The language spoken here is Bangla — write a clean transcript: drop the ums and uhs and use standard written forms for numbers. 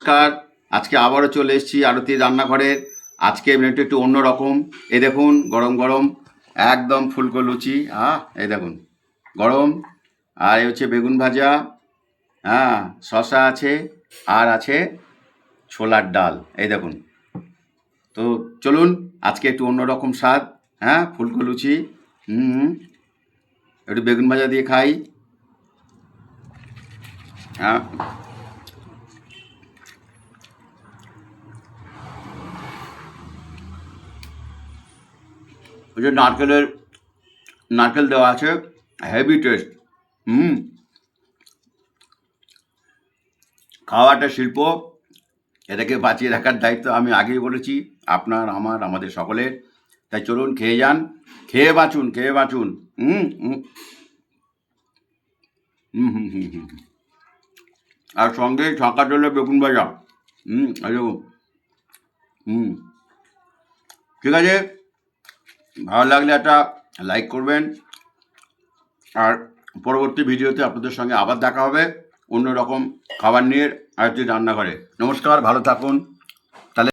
নমস্কার। আজকে আবারও চলে এসেছি আরতির রান্নাঘরে। আজকে মেনুটা একটু অন্যরকম। এই দেখুন গরম গরম একদম ফুলকো লুচি। এই দেখুন গরম। আর এই হচ্ছে বেগুন ভাজা, শসা আছে, আর আছে ছোলার ডাল। এই দেখুন। তো চলুন আজকে একটু অন্যরকম স্বাদ। ফুলকো লুচি। একটু বেগুন ভাজা দিয়ে খাই। হ্যাঁ, ওই যে নারকেল দেওয়া আছে, হেভি টেস্ট। খাওয়াটা শিল্প, এটাকে বাঁচিয়ে রাখার দায়িত্ব আমি আগেই বলেছি আপনার, আমার, আমাদের সকলের। তাই চলুন খেয়ে যান, খেয়ে বাঁচুন, খেয়ে বাঁচুন। হুম হুম হুম হুম হুম হুম আর সঙ্গে ছকা চলে বেগুন ভাজা। এই দেখুন। হুম ঠিক আছে, ভালো লাগলে একটা লাইক করবেন। আর পরবর্তী ভিডিওতে আপনাদের সঙ্গে আবার দেখা হবে অন্য রকম খাবার নিয়ে আরেকটি রান্নাঘরে। নমস্কার, ভালো থাকুন।